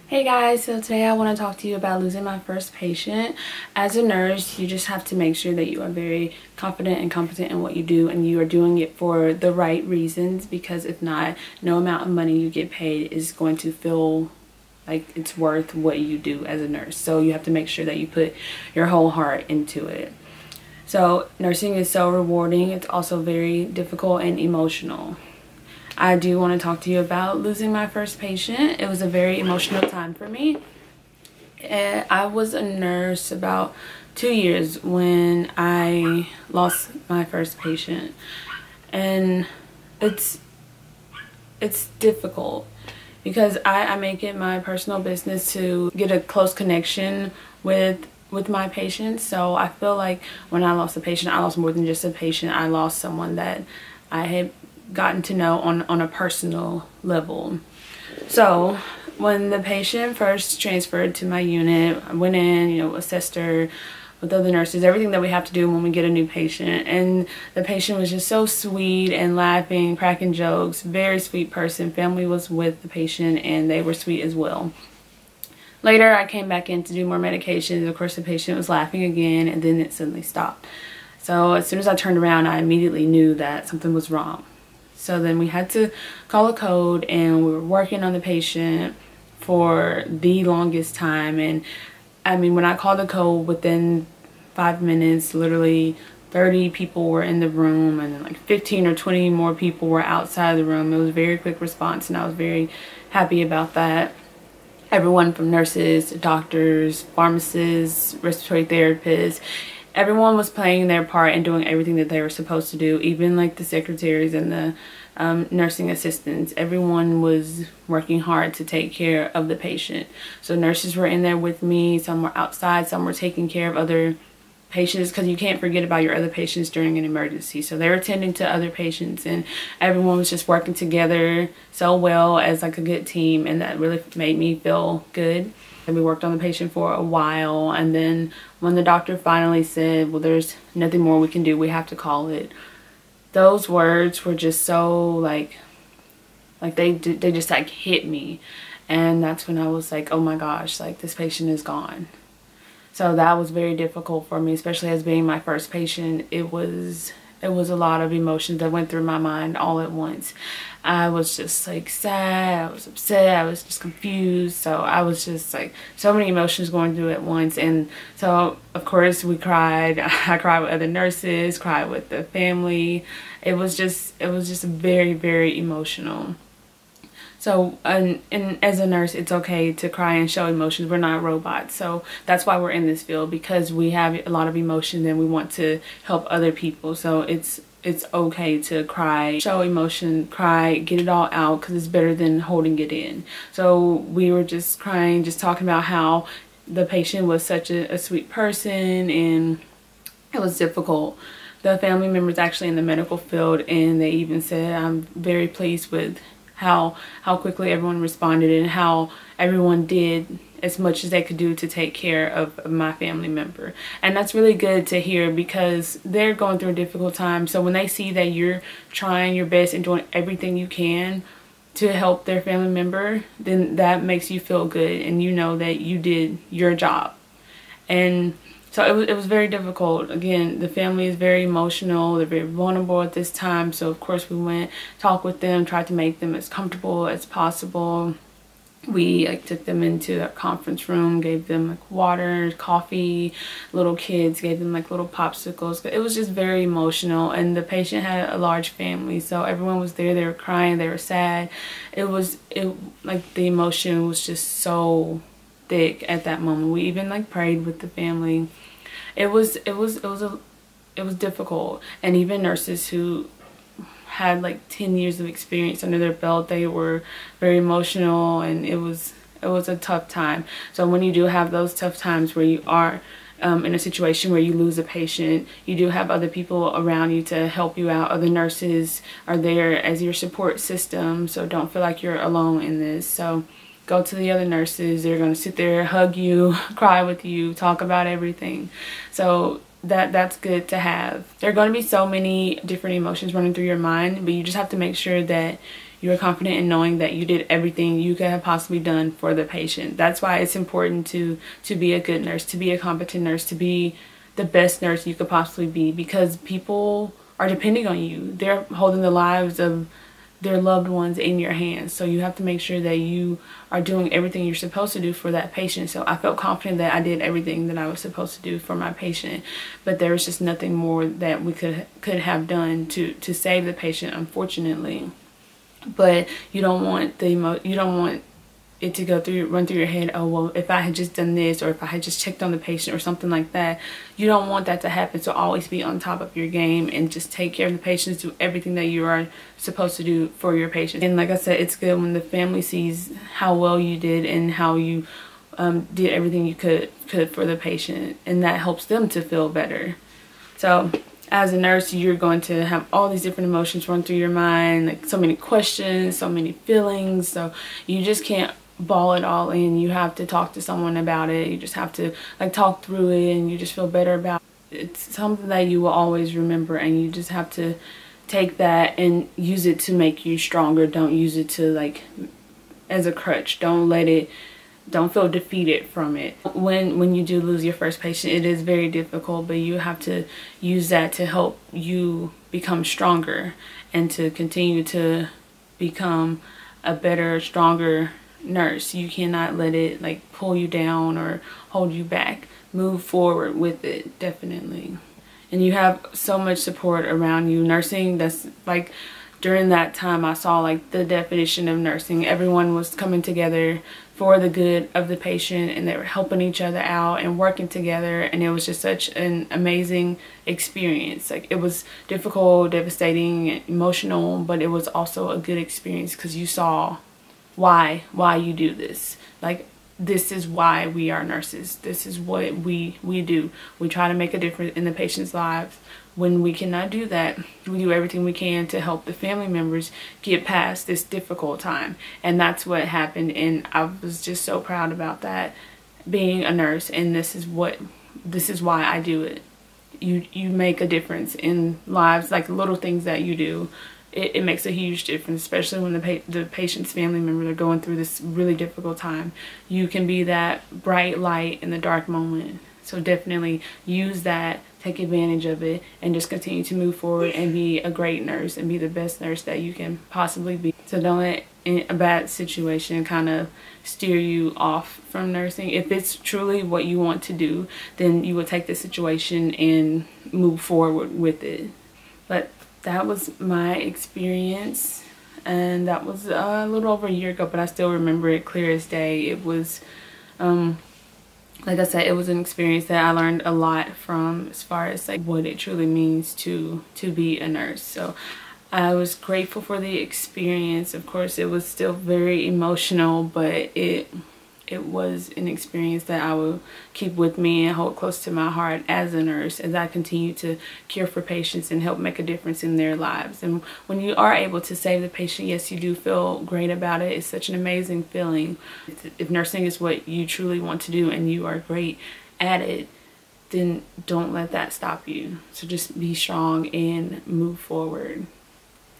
Hey guys, so today I want to talk to you about losing my first patient. As a nurse, you just have to make sure that you are very confident and competent in what you do and you are doing it for the right reasons, because if not, no amount of money you get paid is going to feel like it's worth what you do as a nurse. So you have to make sure that you put your whole heart into it. So nursing is so rewarding. It's also very difficult and emotional. I do want to talk to you about losing my first patient. It was a very emotional time for me. And I was a nurse about 2 years when I lost my first patient. And it's difficult because I make it my personal business to get a close connection with my patients. So I feel like when I lost a patient, I lost more than just a patient. I lost someone that I had gotten to know on a personal level. So when the patient first transferred to my unit, I went in, assessed her with other nurses, everything that we have to do when we get a new patient. And the patient was just so sweet and laughing, cracking jokes, very sweet person. Family was with the patient and they were sweet as well. Later, I came back in to do more medications. Of course, the patient was laughing again, and then it suddenly stopped. So as soon as I turned around, I immediately knew that something was wrong. So then we had to call a code, and we were working on the patient for the longest time. And I mean, when I called the code, within 5 minutes, literally 30 people were in the room, and then like 15 or 20 more people were outside the room. It was a very quick response, and I was very happy about that. Everyone from nurses, doctors, pharmacists, respiratory therapists, everyone was playing their part and doing everything that they were supposed to do. Even like the secretaries and the nursing assistants, everyone was working hard to take care of the patient. So nurses were in there with me, some were outside, some were taking care of other patients, because you can't forget about your other patients during an emergency. So they were attending to other patients, and everyone was just working together so well as like a good team, and that really made me feel good. And we worked on the patient for a while, and then when the doctor finally said, well, there's nothing more we can do, we have to call it, those words were just so like they just like hit me. And that's when I was like, oh my gosh, like this patient is gone. So that was very difficult for me, especially as being my first patient. It was a lot of emotions that went through my mind all at once. I was just like sad, I was upset, I was just confused. So I was just like so many emotions going through at once. And so of course we cried. I cried with other nurses, cried with the family. It was just very, very emotional. So, and as a nurse, it's okay to cry and show emotions. We're not robots. So that's why we're in this field, because we have a lot of emotions and we want to help other people. So it's okay to cry, show emotion, cry, get it all out, because it's better than holding it in. So we were just crying, just talking about how the patient was such a sweet person, and it was difficult. The family members actually in the medical field, and they even said, I'm very pleased with how quickly everyone responded and how everyone did as much as they could do to take care of my family member. And that's really good to hear, because they're going through a difficult time. So when they see that you're trying your best and doing everything you can to help their family member, then that makes you feel good, and you know that you did your job. And so it was very difficult. Again, the family is very emotional. They're very vulnerable at this time. So of course we went, talked with them, tried to make them as comfortable as possible. We took them into a conference room, gave them like water, coffee, little kids, gave them like little popsicles. It was just very emotional, and the patient had a large family, so everyone was there. They were crying, they were sad. It like the emotion was just so thick at that moment. We even like prayed with the family. It was difficult. And even nurses who had like 10 years of experience under their belt, they were very emotional, and it was a tough time. So when you do have those tough times where you are in a situation where you lose a patient, you do have other people around you to help you out. Other nurses are there as your support system, so don't feel like you're alone in this. So go to the other nurses. They're going to sit there, hug you, cry with you, talk about everything. So that's good to have. There are going to be so many different emotions running through your mind, but you just have to make sure that You are confident in knowing that you did everything you could have possibly done for the patient. That's why it's important to be a good nurse, to be a competent nurse, to be the best nurse you could possibly be, because people are depending on you. They're holding the lives of their loved ones in your hands. So you have to make sure that you are doing everything you're supposed to do for that patient. So I felt confident that I did everything that I was supposed to do for my patient, but there was just nothing more that we could have done to save the patient, unfortunately. But you don't want it to run through your head, oh well, if I had just done this, or if I had just checked on the patient or something like that. You don't want that to happen. So always be on top of your game and just take care of the patients, do everything that you are supposed to do for your patient. And like I said, it's good when the family sees how well you did and how you did everything you could for the patient, and that helps them to feel better. So as a nurse, you're going to have all these different emotions run through your mind, like so many questions, so many feelings. So you just can't ball it all in. You have to talk to someone about it. You just have to like talk through it, and you just feel better about it. It's something that you will always remember, and you just have to take that and use it to make you stronger. Don't use it to like as a crutch. Don't feel defeated from it. When you do lose your first patient, it is very difficult, but you have to use that to help you become stronger and to continue to become a better, stronger nurse. You cannot let it like pull you down or hold you back. Move forward with it, definitely. And you have so much support around you. Nursing, that's like, during that time I saw like the definition of nursing. Everyone was coming together for the good of the patient, and they were helping each other out and working together, and it was just such an amazing experience. Like, it was difficult, devastating, emotional, but it was also a good experience because you saw why you do this. Like, this is why we are nurses. This is what we do. We try to make a difference in the patient's lives. When we cannot do that, we do everything we can to help the family members get past this difficult time. And that's what happened, and I was just so proud about that, being a nurse. And this is why I do it. You make a difference in lives, like little things that you do. It makes a huge difference, especially when the patient's family members are going through this really difficult time. You can be that bright light in the dark moment. So definitely use that, take advantage of it, and just continue to move forward and be a great nurse and be the best nurse that you can possibly be. So don't let a bad situation kind of steer you off from nursing. If it's truly what you want to do, then you will take the situation and move forward with it. But that was my experience, and that was a little over a year ago, but I still remember it clear as day. It was like I said, it was an experience that I learned a lot from, as far as like what it truly means to be a nurse. So I was grateful for the experience. Of course, it was still very emotional, but it was an experience that I will keep with me and hold close to my heart as a nurse, as I continue to care for patients and help make a difference in their lives. And when you are able to save the patient, yes, you do feel great about it. It's such an amazing feeling. If nursing is what you truly want to do and you are great at it, then don't let that stop you. So just be strong and move forward.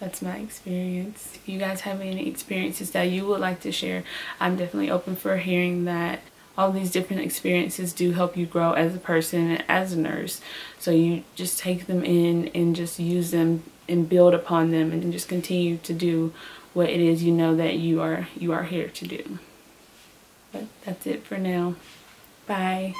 That's my experience. If you guys have any experiences that you would like to share, I'm definitely open for hearing that. All these different experiences do help you grow as a person and as a nurse. So you just take them in and just use them and build upon them, and just continue to do what it is you know that you are here to do. But that's it for now. Bye.